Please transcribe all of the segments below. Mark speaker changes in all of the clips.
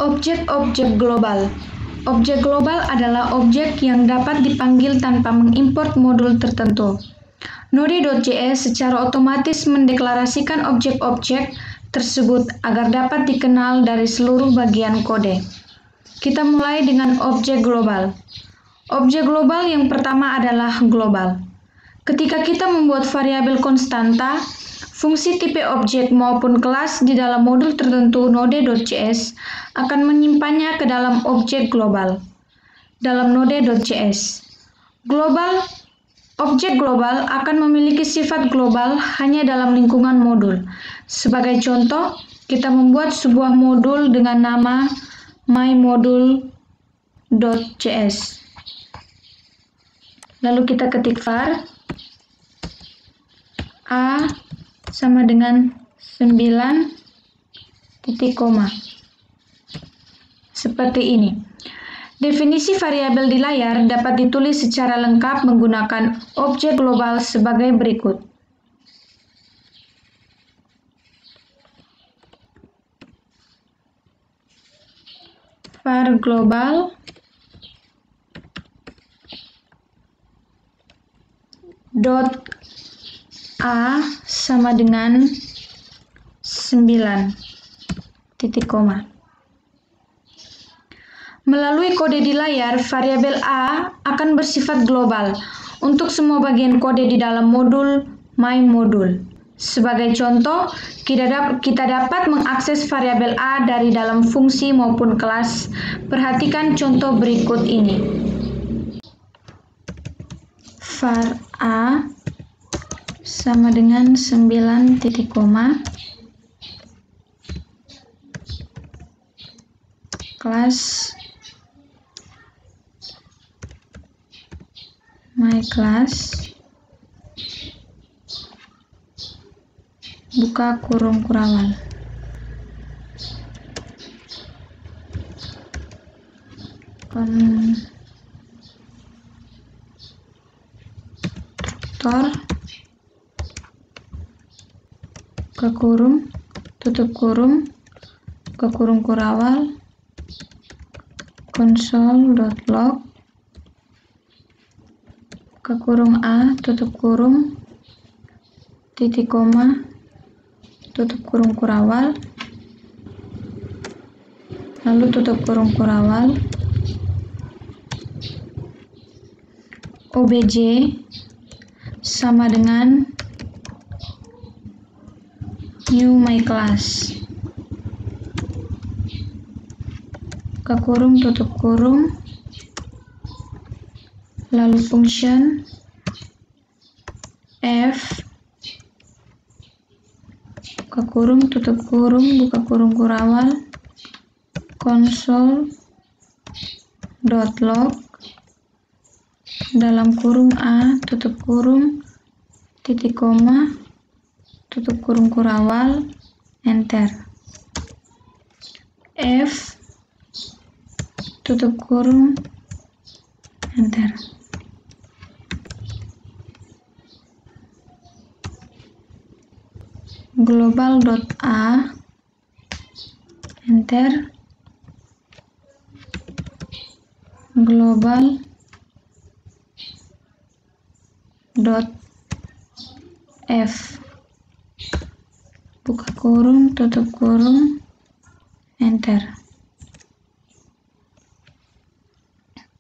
Speaker 1: Objek-objek global. Objek global adalah objek yang dapat dipanggil tanpa mengimport modul tertentu. Node.js secara otomatis mendeklarasikan objek-objek tersebut agar dapat dikenal dari seluruh bagian kode. Kita mulai dengan objek global. Objek global yang pertama adalah global. Ketika kita membuat variabel konstanta, fungsi tipe objek maupun kelas di dalam modul tertentu Node.js akan menyimpannya ke dalam objek global. Dalam Node.js, objek global akan memiliki sifat global hanya dalam lingkungan modul. Sebagai contoh, kita membuat sebuah modul dengan nama myModule.js. Lalu kita ketik var a sama dengan 9 titik koma. Seperti ini. Definisi variabel di layar dapat ditulis secara lengkap menggunakan objek global sebagai berikut. Var global dot a sama dengan 9 titik koma. Melalui kode di layar, variabel a akan bersifat global untuk semua bagian kode di dalam modul myModule. Sebagai contoh, kita dapat mengakses variabel a dari dalam fungsi maupun kelas. Perhatikan contoh berikut ini. Var a sama dengan 9 titik koma, kelas myClass, buka kurung kurawal. Konstruktor ke kurung, tutup kurung, ke kurung kurawal, console.log, ke kurung a, tutup kurung, titik koma, tutup kurung kurawal, lalu tutup kurung kurawal, obj sama dengan new myClass, ke kurung, tutup kurung, lalu function f, ke kurung, tutup kurung, buka kurung kurawal, console.log, dalam kurung a, tutup kurung, titik koma, tutup kurung kurawal, enter. F, tutup kurung, enter. Global.a, enter. Global.f, buka kurung, tutup kurung, enter.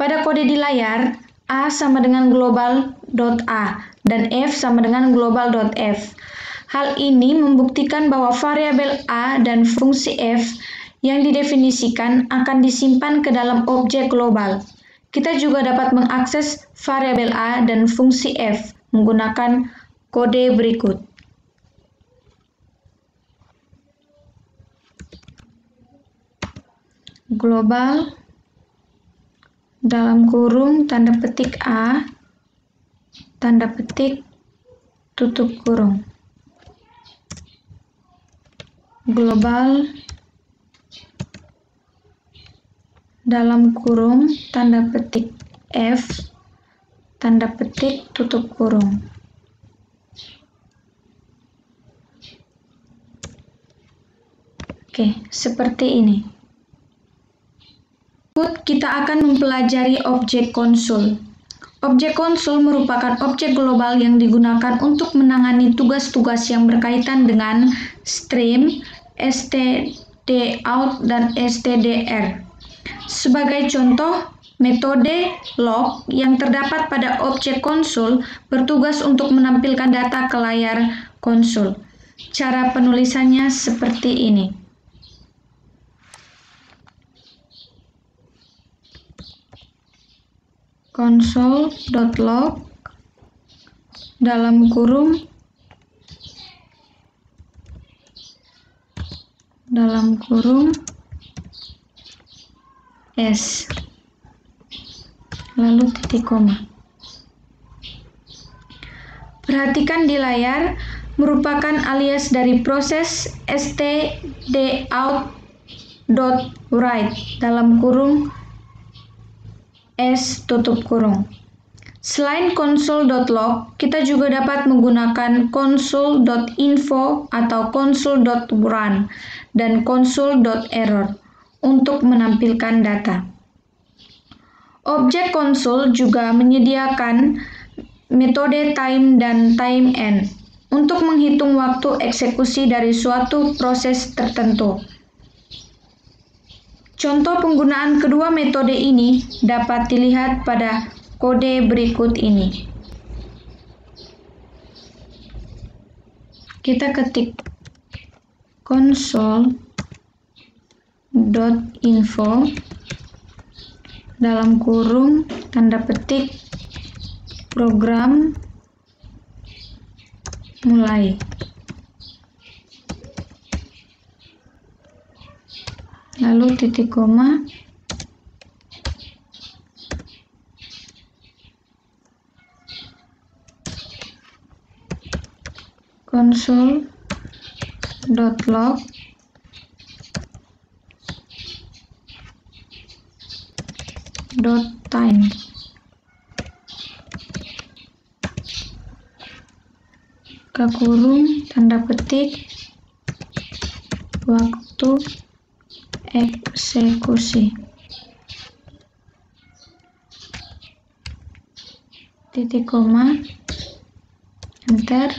Speaker 1: Pada kode di layar, a sama dengan global.a dan f sama dengan global.f. Hal ini membuktikan bahwa variabel a dan fungsi f yang didefinisikan akan disimpan ke dalam objek global. Kita juga dapat mengakses variabel a dan fungsi f menggunakan kode berikut. Global dalam kurung tanda petik a, tanda petik, tutup kurung. Global dalam kurung tanda petik f, tanda petik, tutup kurung. Oke, seperti ini. Kita akan mempelajari objek konsul. Objek konsul merupakan objek global yang digunakan untuk menangani tugas-tugas yang berkaitan dengan stream, stdout, dan stdr. Sebagai contoh, metode log yang terdapat pada objek konsul bertugas untuk menampilkan data ke layar konsul. Cara penulisannya seperti ini. console.log dalam kurung S lalu titik koma. Perhatikan di layar merupakan alias dari proses stdout.write dalam kurung S tutup kurung. Selain console.log, kita juga dapat menggunakan console.info atau console.run dan console.error untuk menampilkan data. Objek konsol juga menyediakan metode time dan time end untuk menghitung waktu eksekusi dari suatu proses tertentu. Contoh penggunaan kedua metode ini dapat dilihat pada kode berikut ini. Kita ketik console.info dalam kurung tanda petik program mulai. Lalu titik koma, console.log .time buka kurung tanda petik waktu eksekusi titik koma, enter.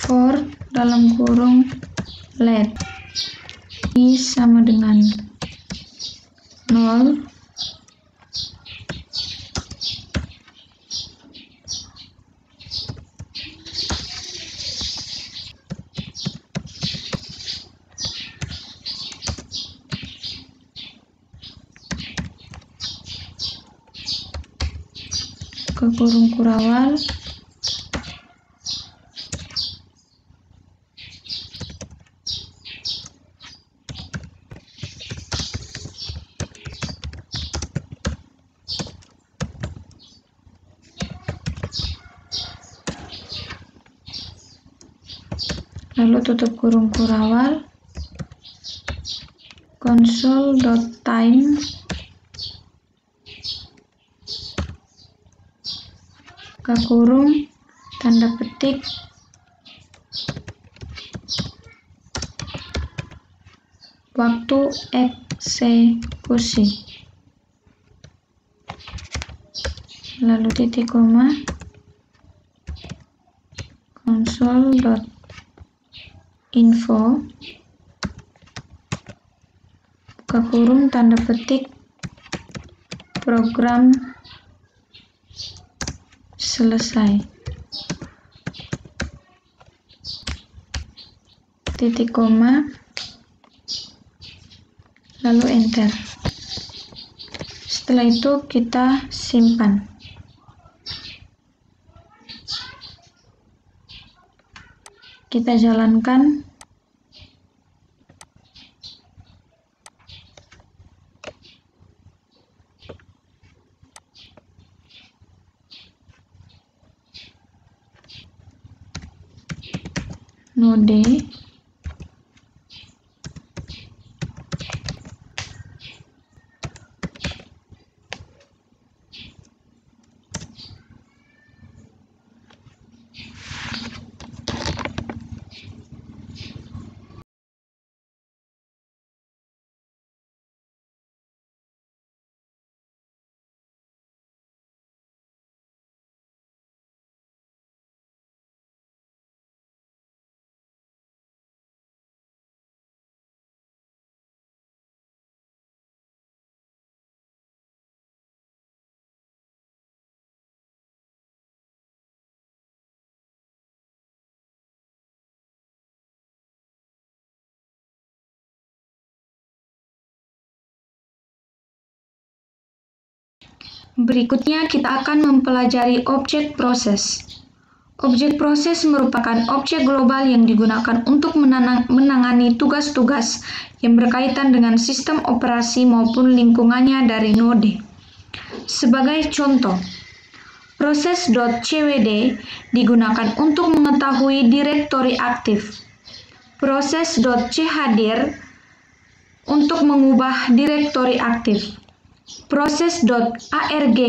Speaker 1: For dalam kurung let i sama dengan 0 ke kurung kurawal lalu tutup kurung kurawal, console.time buka kurung tanda petik waktu eksekusi lalu titik koma, console.info buka kurung tanda petik program selesai titik koma lalu enter. Setelah itu kita simpan. Kita jalankan. Node Berikutnya kita akan mempelajari objek proses. Objek proses merupakan objek global yang digunakan untuk menangani tugas-tugas yang berkaitan dengan sistem operasi maupun lingkungannya dari node. Sebagai contoh, proses.cwd digunakan untuk mengetahui direktori aktif. Proses.chdir untuk mengubah direktori aktif. Proses.argv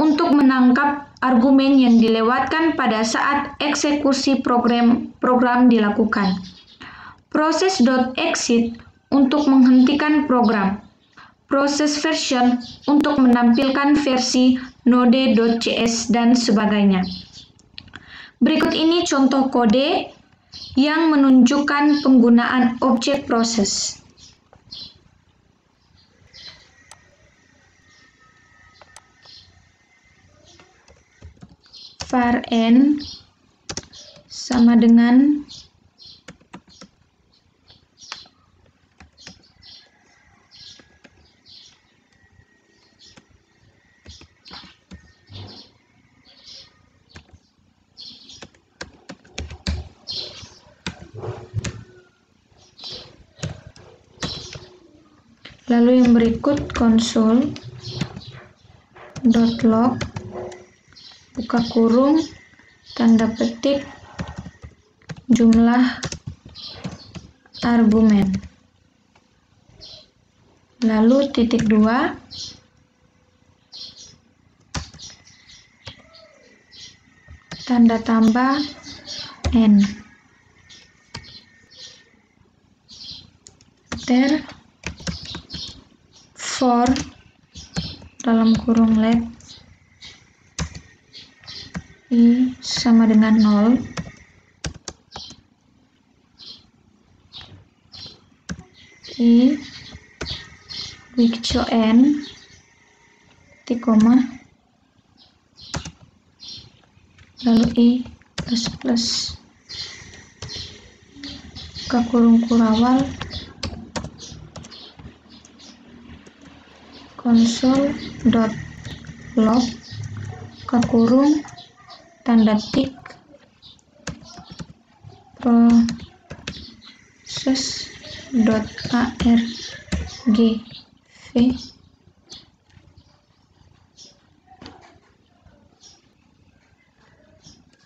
Speaker 1: untuk menangkap argumen yang dilewatkan pada saat eksekusi program dilakukan. Proses.exit untuk menghentikan program. Proses version untuk menampilkan versi node.js dan sebagainya. Berikut ini contoh kode yang menunjukkan penggunaan objek proses. var n sama dengan lalu yang berikut console.log buka kurung, tanda petik, jumlah argumen. Lalu titik 2, tanda tambah n. Enter. For dalam kurung let i sama dengan 0, i wikcho n titik koma, lalu i plus buka kurung kurawal console.log buka kurung, tanda tik, proses.argv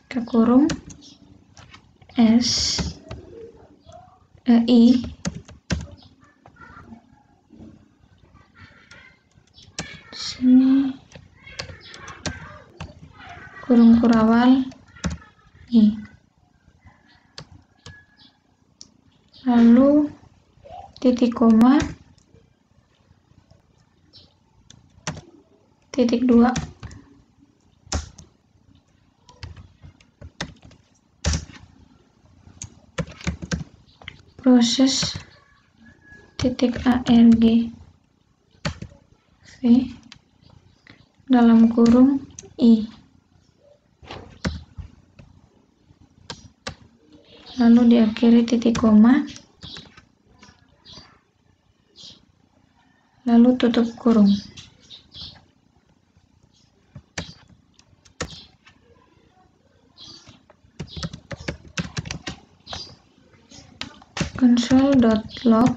Speaker 1: buka kurung i sini kurung kurawal i, lalu titik koma, titik 2, proses titik argv dalam kurung i, lalu diakhiri titik koma, lalu tutup kurung. Console.log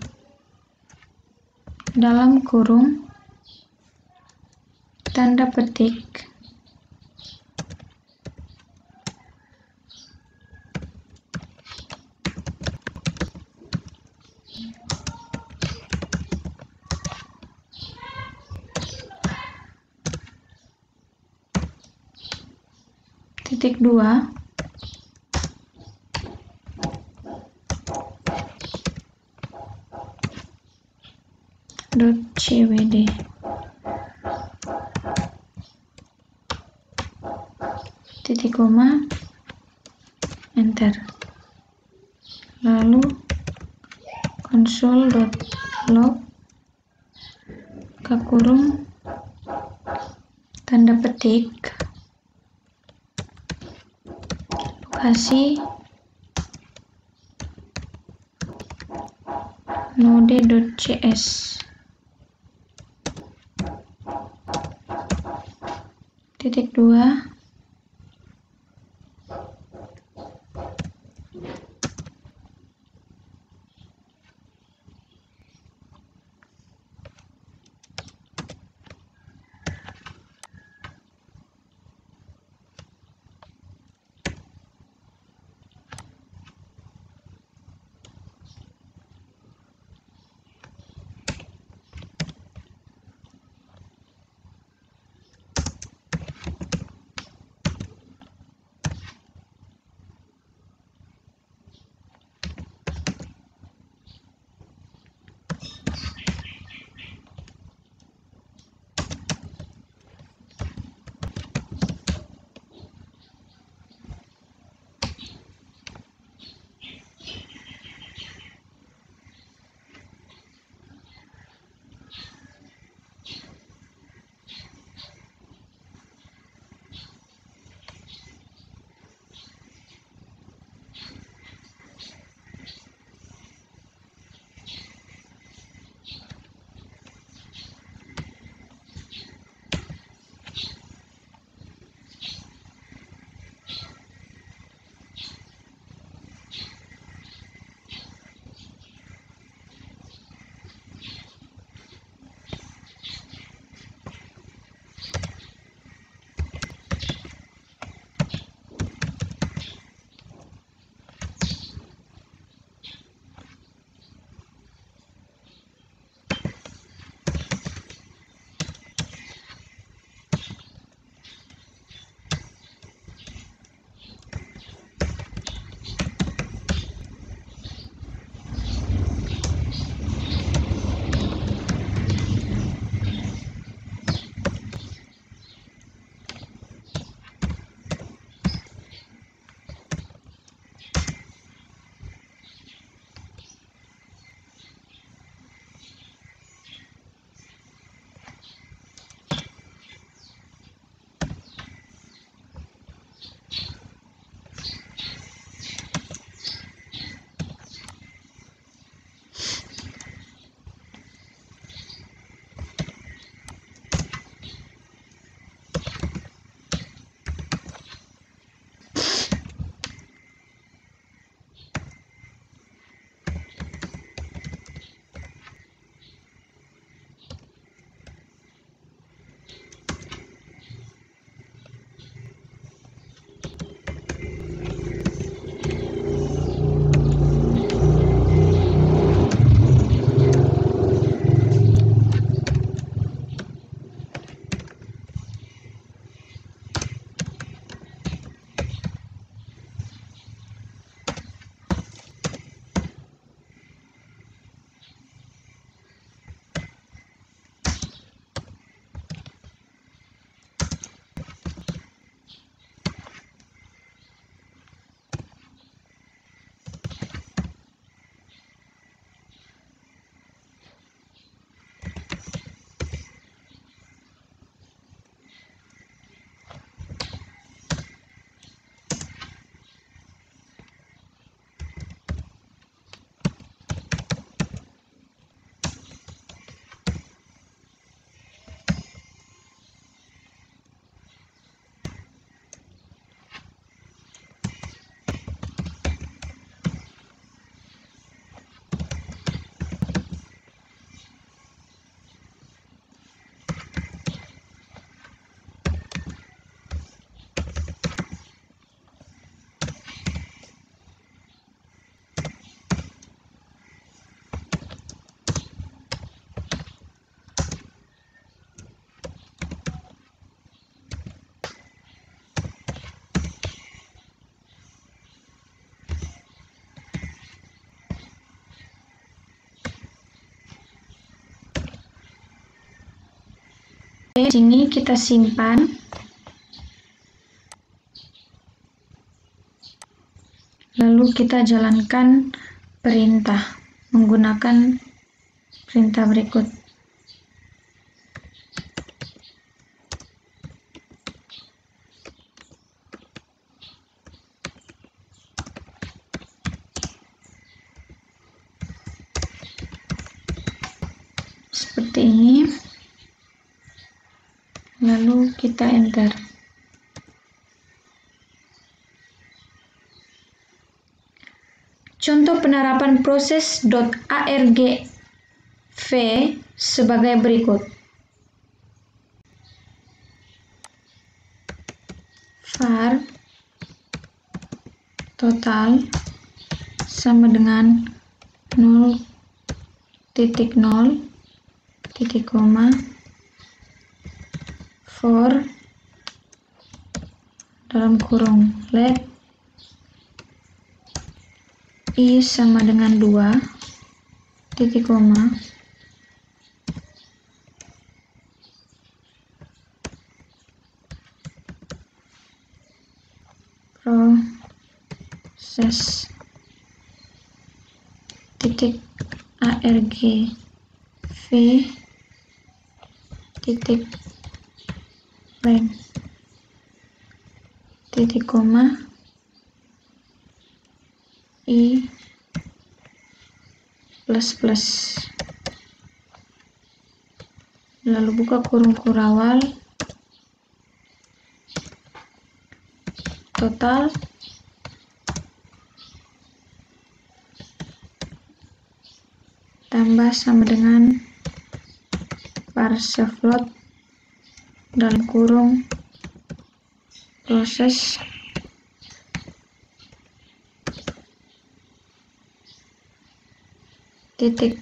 Speaker 1: dalam kurung, tanda petik, titik 2, .cwd titik koma, enter. Lalu console.log buka kurung, tanda petik, lokasi node.js 2. Di sini kita simpan. Lalu kita jalankan perintah menggunakan perintah berikut. Seperti ini. Lalu kita enter. penerapan proses.argv sebagai berikut. Var total sama dengan 0,0, for dalam kurung let I sama dengan 2, proses titik argv titik length titik koma I plus plus, lalu buka kurung kurawal total tambah sama dengan var_float dalam kurung proses titik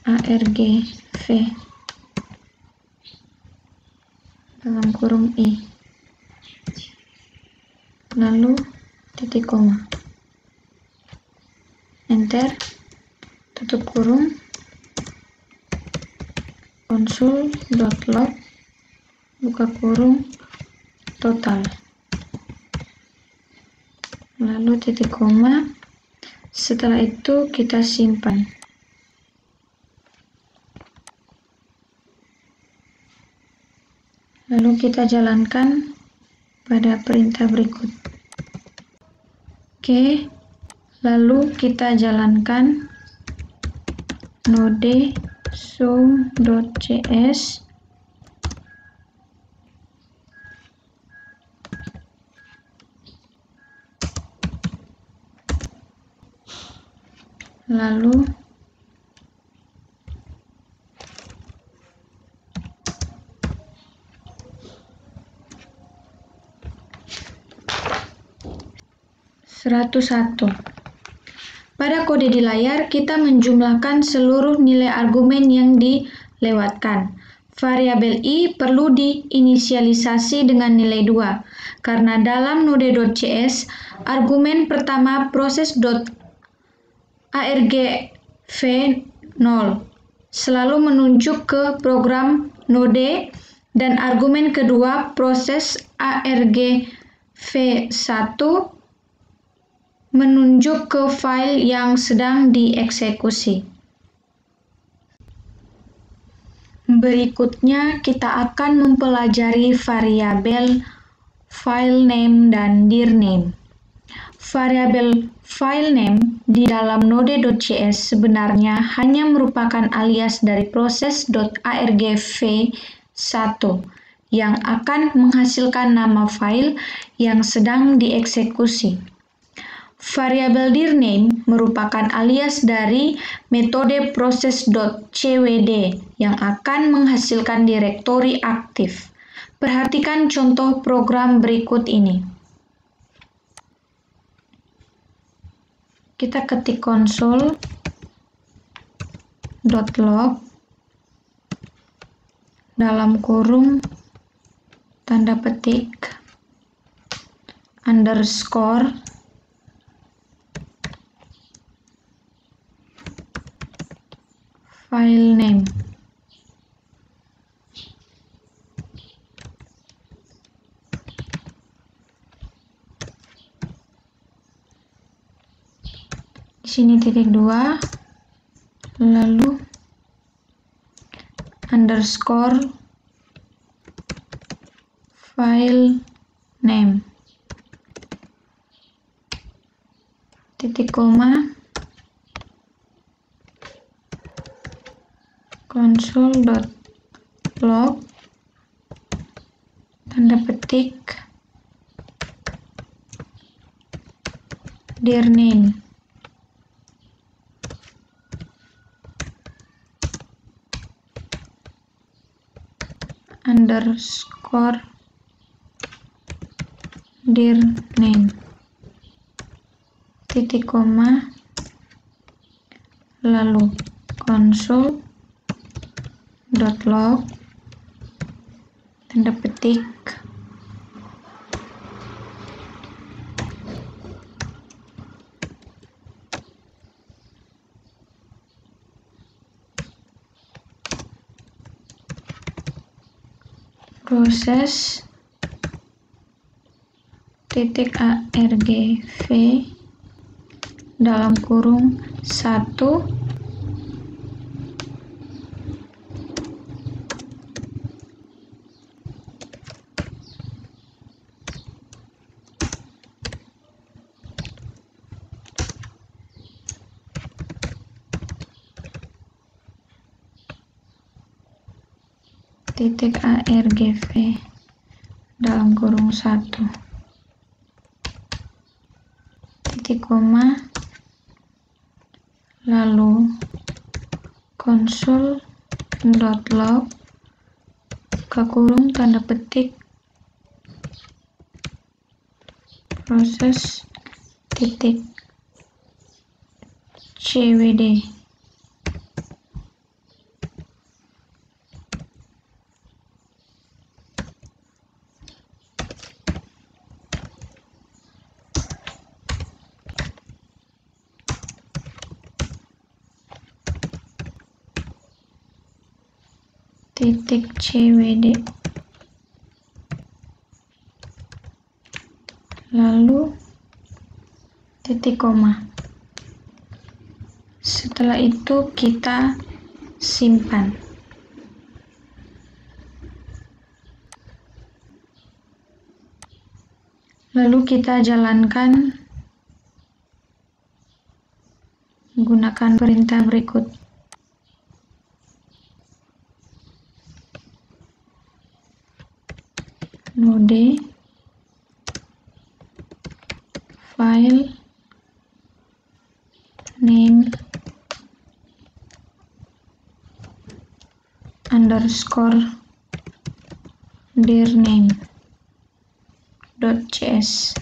Speaker 1: argv dalam kurung I, lalu titik koma, enter, tutup kurung, console.log, buka kurung, total, lalu titik koma. Setelah itu kita simpan. Lalu kita jalankan pada perintah berikut. Oke, lalu kita jalankan node show.js lalu "101". Pada kode di layar, kita menjumlahkan seluruh nilai argumen yang dilewatkan. Variabel I perlu diinisialisasi dengan nilai 2, karena dalam node.js, argumen pertama proses.argv 0 selalu menunjuk ke program node, dan argumen kedua proses argv1 menunjuk ke file yang sedang dieksekusi. Berikutnya kita akan mempelajari variabel filename dan dirname. Variabel filename di dalam node.js sebenarnya hanya merupakan alias dari proses.argv1 yang akan menghasilkan nama file yang sedang dieksekusi. Variabel dirname merupakan alias dari metode proses.cwd yang akan menghasilkan direktori aktif. Perhatikan contoh program berikut ini. Kita ketik console.log dalam kurung tanda petik underscore file name. Di sini titik 2, lalu underscore file name, titik koma, console.log tanda petik dirname. underscore dir name titik koma lalu console.log tanda petik proses titik argv dalam kurung 1 titik argv dalam kurung 1 titik koma lalu console.log buka kurung tanda petik proses titik cwd titik cwd lalu titik koma. Setelah itu kita simpan. Lalu kita jalankan menggunakan perintah berikut. Node file name underscore dir name .cs